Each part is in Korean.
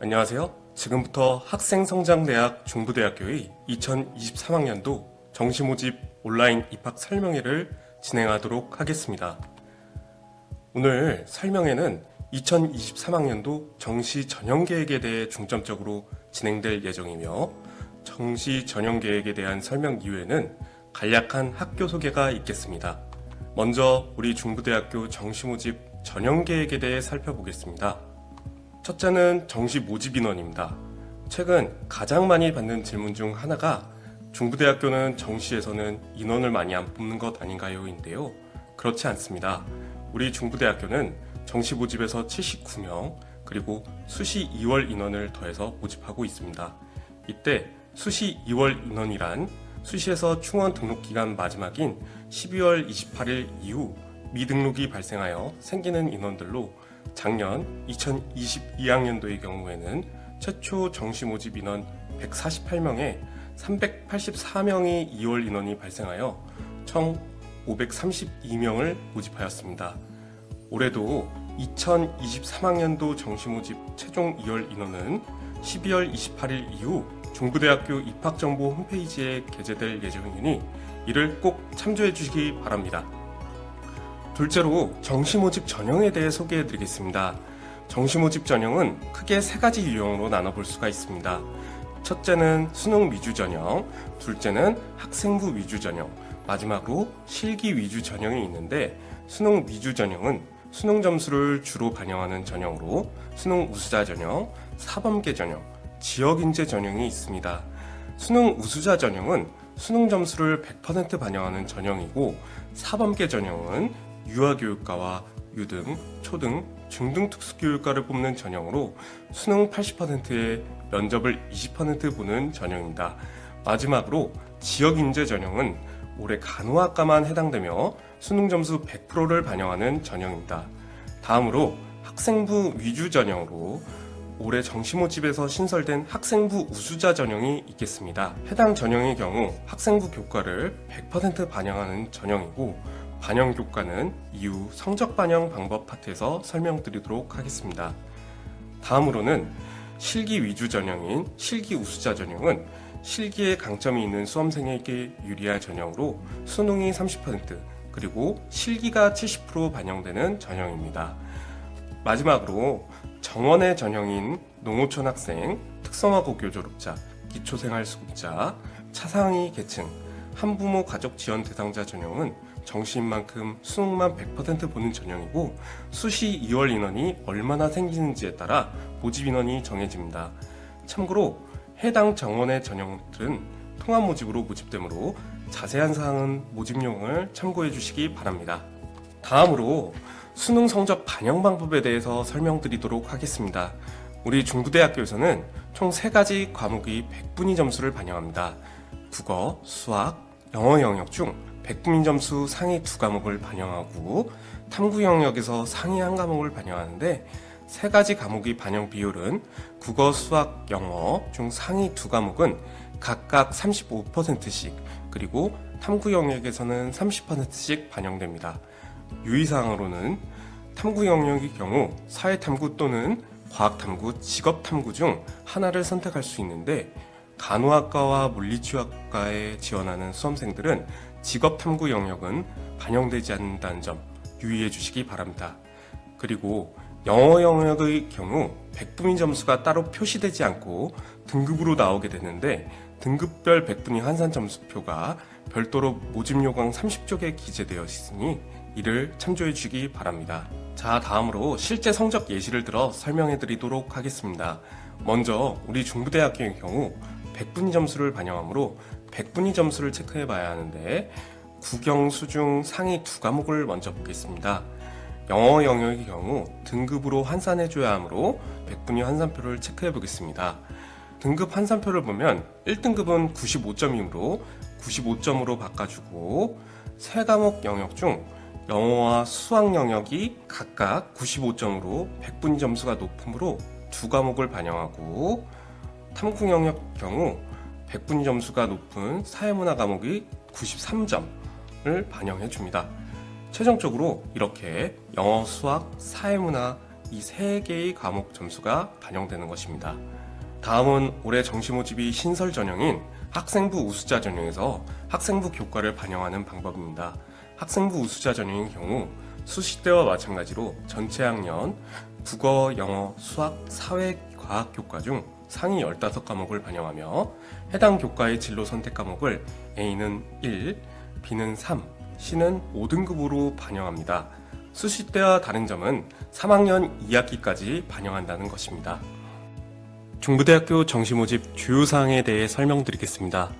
안녕하세요. 지금부터 학생성장대학 중부대학교의 2023학년도 정시모집 온라인 입학 설명회를 진행하도록 하겠습니다. 오늘 설명회는 2023학년도 정시 전형계획에 대해 중점적으로 진행될 예정이며 정시 전형계획에 대한 설명 이후에는 간략한 학교 소개가 있겠습니다. 먼저 우리 중부대학교 정시모집 전형계획에 대해 살펴보겠습니다. 첫째는 정시 모집 인원입니다. 최근 가장 많이 받는 질문 중 하나가 중부대학교는 정시에서는 인원을 많이 안 뽑는 것 아닌가요? 인데요. 그렇지 않습니다. 우리 중부대학교는 정시 모집에서 79명, 그리고 수시 2월 인원을 더해서 모집하고 있습니다. 이때 수시 2월 인원이란 수시에서 충원 등록 기간 마지막인 12월 28일 이후 미등록이 발생하여 생기는 인원들로 작년 2022학년도의 경우에는 최초 정시 모집 인원 148명에 384명의 2월 인원이 발생하여 총 532명을 모집하였습니다. 올해도 2023학년도 정시 모집 최종 2월 인원은 12월 28일 이후 중부대학교 입학정보 홈페이지에 게재될 예정이니 이를 꼭 참조해 주시기 바랍니다. 둘째로 정시모집 전형에 대해 소개해 드리겠습니다. 정시모집 전형은 크게 세 가지 유형으로 나눠볼 수가 있습니다. 첫째는 수능 위주 전형, 둘째는 학생부 위주 전형, 마지막으로 실기 위주 전형이 있는데 수능 위주 전형은 수능 점수를 주로 반영하는 전형으로 수능 우수자 전형, 사범계 전형, 지역인재 전형이 있습니다. 수능 우수자 전형은 수능 점수를 100% 반영하는 전형이고 사범계 전형은 유아교육과와 유등, 초등, 중등 특수교육과를 뽑는 전형으로 수능 80%에 면접을 20% 보는 전형입니다. 마지막으로 지역인재 전형은 올해 간호학과만 해당되며 수능 점수 100%를 반영하는 전형입니다. 다음으로 학생부 위주 전형으로 올해 정시모집에서 신설된 학생부 우수자 전형이 있겠습니다. 해당 전형의 경우 학생부 교과를 100% 반영하는 전형이고 반영 교과는 이후 성적 반영 방법 파트에서 설명드리도록 하겠습니다. 다음으로는 실기 위주 전형인 실기 우수자 전형은 실기에 강점이 있는 수험생에게 유리한 전형으로 수능이 30% 그리고 실기가 70% 반영되는 전형입니다. 마지막으로 정원의 전형인 농어촌 학생, 특성화고교 졸업자, 기초생활수급자, 차상위 계층, 한부모 가족 지원 대상자 전형은 정시인 만큼 수능만 100% 보는 전형이고 수시 2월 인원이 얼마나 생기는지에 따라 모집 인원이 정해집니다. 참고로 해당 정원의 전형들은 통합 모집으로 모집되므로 자세한 사항은 모집용을 참고해 주시기 바랍니다. 다음으로 수능 성적 반영 방법에 대해서 설명드리도록 하겠습니다. 우리 중부대학교에서는 총 3가지 과목의 100분위 점수를 반영합니다. 국어, 수학, 영어 영역 중 100분위 점수 상위 2과목을 반영하고 탐구 영역에서 상위 1과목을 반영하는데 3가지 과목의 반영 비율은 국어, 수학, 영어 중 상위 2과목은 각각 35%씩 그리고 탐구 영역에서는 30%씩 반영됩니다. 유의사항으로는 탐구 영역의 경우 사회탐구 또는 과학탐구, 직업탐구 중 하나를 선택할 수 있는데 간호학과와 물리치료학과에 지원하는 수험생들은 직업탐구 영역은 반영되지 않는다는 점 유의해 주시기 바랍니다. 그리고 영어 영역의 경우 100분위 점수가 따로 표시되지 않고 등급으로 나오게 되는데 등급별 100분위 환산 점수표가 별도로 모집 요강 30쪽에 기재되어 있으니 이를 참조해 주시기 바랍니다. 자, 다음으로 실제 성적 예시를 들어 설명해 드리도록 하겠습니다. 먼저 우리 중부대학교의 경우 100분위 점수를 반영하므로 100분위 점수를 체크해 봐야 하는데 국영수 중 상위 2과목을 먼저 보겠습니다. 영어 영역의 경우 등급으로 환산해 줘야 하므로 100분위 환산표를 체크해 보겠습니다. 등급 환산표를 보면 1등급은 95점이므로 95점으로 바꿔주고 3과목 영역 중 영어와 수학 영역이 각각 95점으로 100분위 점수가 높으므로 2과목을 반영하고 탐구 영역 경우 100분위 점수가 높은 사회문화 과목이 93점을 반영해 줍니다. 최종적으로 이렇게 영어, 수학, 사회문화, 이 3개의 과목 점수가 반영되는 것입니다. 다음은 올해 정시 모집이 신설 전형인 학생부 우수자 전형에서 학생부 교과를 반영하는 방법입니다. 학생부 우수자 전형의 경우 수시 때와 마찬가지로 전체 학년 국어, 영어, 수학, 사회, 과학 교과 중 상위 15과목을 반영하며 해당 교과의 진로 선택 과목을 A는 1, B는 3, C는 5등급으로 반영합니다. 수시 때와 다른 점은 3학년 2학기까지 반영한다는 것입니다. 중부대학교 정시 모집 주요 사항에 대해 설명드리겠습니다.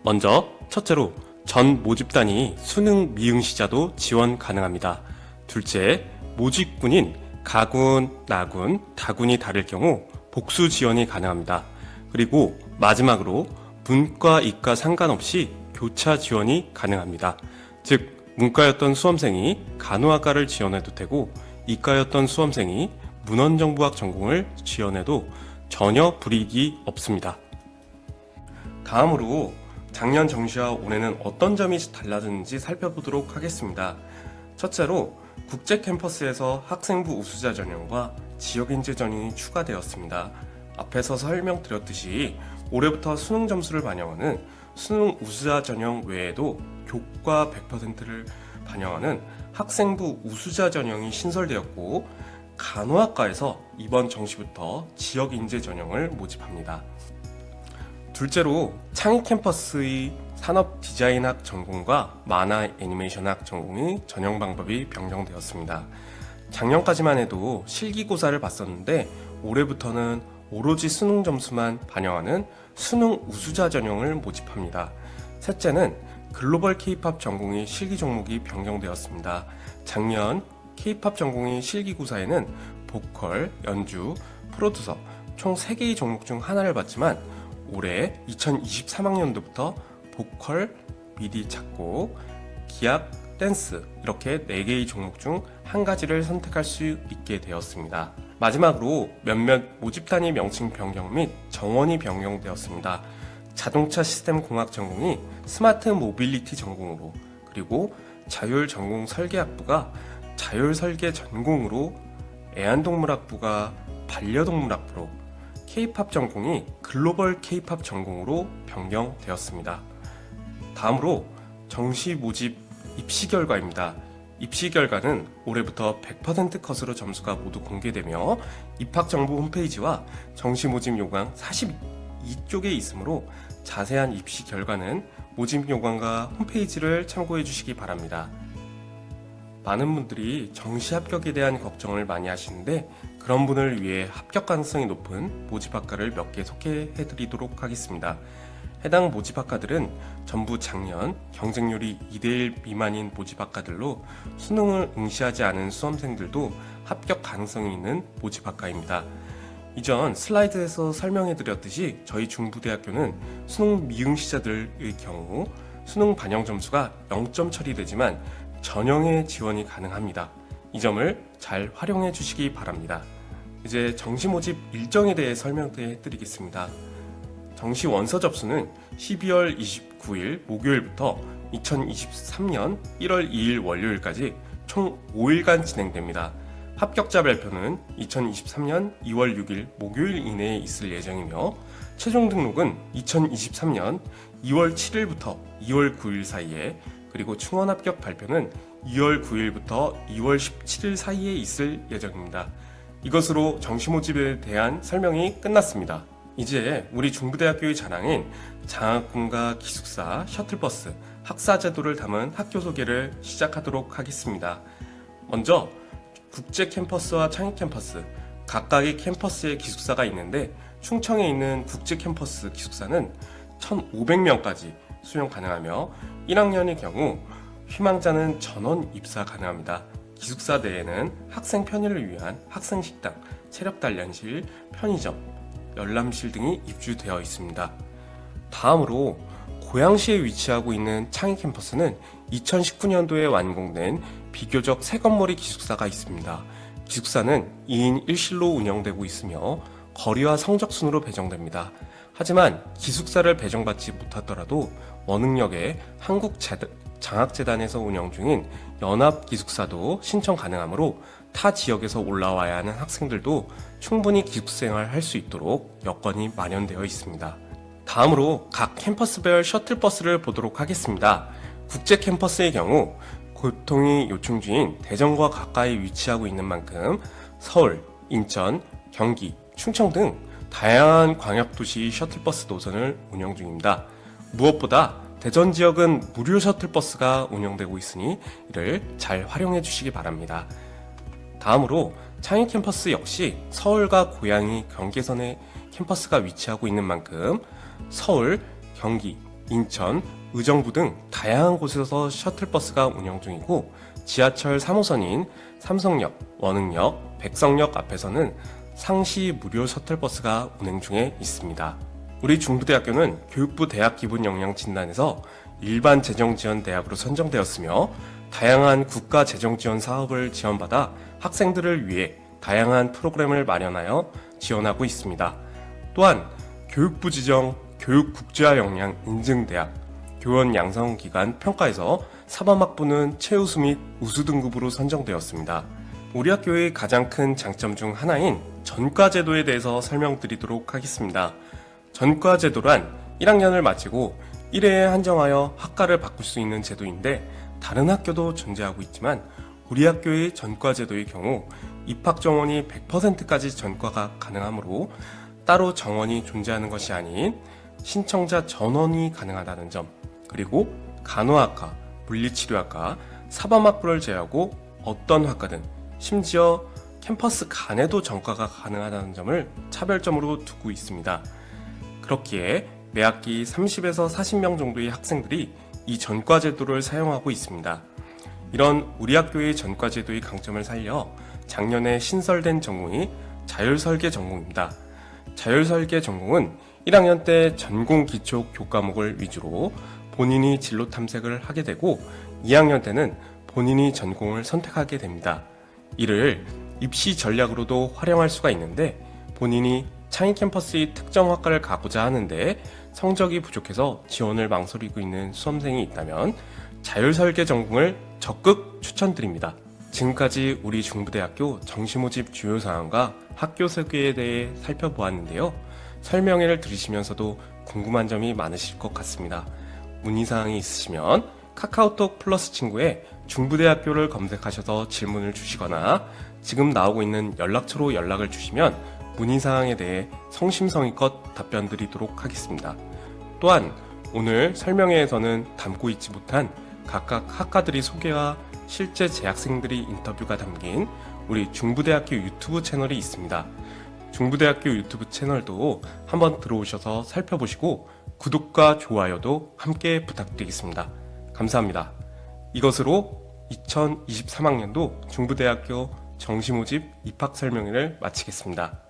먼저 첫째로 전 모집단이 수능 미응시자도 지원 가능합니다. 둘째, 모집군인 가군, 나군, 다군이 다를 경우 복수 지원이 가능합니다. 그리고 마지막으로 문과, 이과 상관없이 교차 지원이 가능합니다. 즉, 문과였던 수험생이 간호학과를 지원해도 되고 이과였던 수험생이 문헌정보학 전공을 지원해도 전혀 불이익이 없습니다. 다음으로 작년 정시와 올해는 어떤 점이 달라졌는지 살펴보도록 하겠습니다. 첫째로 국제 캠퍼스에서 학생부 우수자 전형과 지역인재 전형이 추가되었습니다. 앞에서 설명드렸듯이 올해부터 수능 점수를 반영하는 수능 우수자 전형 외에도 교과 100%를 반영하는 학생부 우수자 전형이 신설되었고 간호학과에서 이번 정시부터 지역인재 전형을 모집합니다. 둘째로 창의 캠퍼스의 산업 디자인학 전공과 만화 애니메이션학 전공의 전형 방법이 변경되었습니다. 작년까지만 해도 실기고사를 봤었는데 올해부터는 오로지 수능 점수만 반영하는 수능 우수자 전형을 모집합니다. 셋째는 글로벌 K-팝 전공의 실기 종목이 변경되었습니다. 작년 K-팝 전공의 실기고사에는 보컬, 연주, 프로듀서 총 3개의 종목 중 하나를 봤지만 올해 2023학년도부터 보컬, 미디 작곡, 기악, 댄스 이렇게 4개의 종목 중 한 가지를 선택할 수 있게 되었습니다. 마지막으로 몇몇 모집단위 명칭 변경 및 정원이 변경되었습니다. 자동차 시스템 공학 전공이 스마트 모빌리티 전공으로, 그리고 자율 전공 설계학부가 자율 설계 전공으로, 애완동물학부가 반려동물학부로, K-팝 전공이 글로벌 K-팝 전공으로 변경되었습니다. 다음으로 정시 모집 입시 결과입니다. 입시 결과는 올해부터 100% 컷으로 점수가 모두 공개되며 입학정보 홈페이지와 정시 모집 요강 42쪽에 있으므로 자세한 입시 결과는 모집 요강과 홈페이지를 참고해 주시기 바랍니다. 많은 분들이 정시 합격에 대한 걱정을 많이 하시는데 그런 분을 위해 합격 가능성이 높은 모집학과를 몇 개 소개해 드리도록 하겠습니다. 해당 모집학과들은 전부 작년 경쟁률이 2대1 미만인 모집학과들로 수능을 응시하지 않은 수험생들도 합격 가능성이 있는 모집학과입니다. 이전 슬라이드에서 설명해 드렸듯이 저희 중부대학교는 수능 미응시자들의 경우 수능 반영 점수가 0점 처리되지만 전형의 지원이 가능합니다. 이 점을 잘 활용해 주시기 바랍니다. 이제 정시 모집 일정에 대해 설명해 드리겠습니다. 정시 원서 접수는 12월 29일 목요일부터 2023년 1월 2일 월요일까지 총 5일간 진행됩니다. 합격자 발표는 2023년 2월 6일 목요일 이내에 있을 예정이며 최종 등록은 2023년 2월 7일부터 2월 9일 사이에, 그리고 충원 합격 발표는 2월 9일부터 2월 17일 사이에 있을 예정입니다. 이것으로 정시 모집에 대한 설명이 끝났습니다. 이제 우리 중부대학교의 자랑인 장학금과 기숙사, 셔틀버스, 학사제도를 담은 학교 소개를 시작하도록 하겠습니다. 먼저 국제 캠퍼스와 창의 캠퍼스, 각각의 캠퍼스에 기숙사가 있는데 충청에 있는 국제 캠퍼스 기숙사는 1,500명까지 수용 가능하며 1학년의 경우 희망자는 전원 입사 가능합니다. 기숙사 내에는 학생 편의를 위한 학생식당, 체력단련실, 편의점, 열람실 등이 입주되어 있습니다. 다음으로 고양시에 위치하고 있는 창의 캠퍼스는 2019년도에 완공된 비교적 새 건물의 기숙사가 있습니다. 기숙사는 2인 1실로 운영되고 있으며 거리와 성적 순으로 배정됩니다. 하지만 기숙사를 배정받지 못하더라도 원흥역에 장학재단에서 운영 중인 연합기숙사도 신청 가능하므로 타 지역에서 올라와야 하는 학생들도 충분히 기숙생활 할 수 있도록 여건이 마련되어 있습니다. 다음으로 각 캠퍼스별 셔틀버스를 보도록 하겠습니다. 국제 캠퍼스의 경우 교통이 요충지인 대전과 가까이 위치하고 있는 만큼 서울, 인천, 경기, 충청 등 다양한 광역도시 셔틀버스 노선을 운영 중입니다. 무엇보다 대전 지역은 무료 셔틀버스가 운영되고 있으니 이를 잘 활용해 주시기 바랍니다. 다음으로 창의 캠퍼스 역시 서울과 고양이, 경계선에 캠퍼스가 위치하고 있는 만큼 서울, 경기, 인천, 의정부 등 다양한 곳에서 셔틀버스가 운영 중이고 지하철 3호선인 삼성역, 원흥역, 백석역 앞에서는 상시 무료 셔틀버스가 운행 중에 있습니다. 우리 중부대학교는 교육부 대학기본역량진단에서 일반 재정지원 대학으로 선정되었으며 다양한 국가 재정지원 사업을 지원받아 학생들을 위해 다양한 프로그램을 마련하여 지원하고 있습니다. 또한 교육부 지정 교육국제화 역량 인증대학, 교원 양성기관 평가에서 3학부는 최우수 및 우수 등급으로 선정되었습니다. 우리 학교의 가장 큰 장점 중 하나인 전과제도에 대해서 설명드리도록 하겠습니다. 전과제도란 1학년을 마치고 1회에 한정하여 학과를 바꿀 수 있는 제도인데 다른 학교도 존재하고 있지만 우리 학교의 전과제도의 경우 입학 정원이 100%까지 전과가 가능하므로 따로 정원이 존재하는 것이 아닌 신청자 전원이 가능하다는 점, 그리고 간호학과, 물리치료학과, 사범학부를 제외하고 어떤 학과든 심지어 캠퍼스 간에도 전과가 가능하다는 점을 차별점으로 두고 있습니다. 그렇기에 매 학기 30에서 40명 정도의 학생들이 이 전과제도를 사용하고 있습니다. 이런 우리 학교의 전과제도의 강점을 살려 작년에 신설된 전공이 자율설계 전공입니다. 자율설계 전공은 1학년 때 전공 기초 교과목을 위주로 본인이 진로 탐색을 하게 되고 2학년 때는 본인이 전공을 선택하게 됩니다. 이를 입시 전략으로도 활용할 수가 있는데 본인이 창의 캠퍼스의 특정 학과를 가고자 하는데 성적이 부족해서 지원을 망설이고 있는 수험생이 있다면 자율설계 전공을 적극 추천드립니다. 지금까지 우리 중부대학교 정시모집 주요 사항과 학교 소개에 대해 살펴보았는데요. 설명회를 들으시면서도 궁금한 점이 많으실 것 같습니다. 문의사항이 있으시면 카카오톡 플러스 친구에 중부대학교를 검색하셔서 질문을 주시거나 지금 나오고 있는 연락처로 연락을 주시면 문의사항에 대해 성심성의껏 답변 드리도록 하겠습니다. 또한 오늘 설명회에서는 담고 있지 못한 각각 학과들의 소개와 실제 재학생들의 인터뷰가 담긴 우리 중부대학교 유튜브 채널이 있습니다. 중부대학교 유튜브 채널도 한번 들어오셔서 살펴보시고 구독과 좋아요도 함께 부탁드리겠습니다. 감사합니다. 이것으로 2023학년도 중부대학교 정시모집 입학 설명회를 마치겠습니다.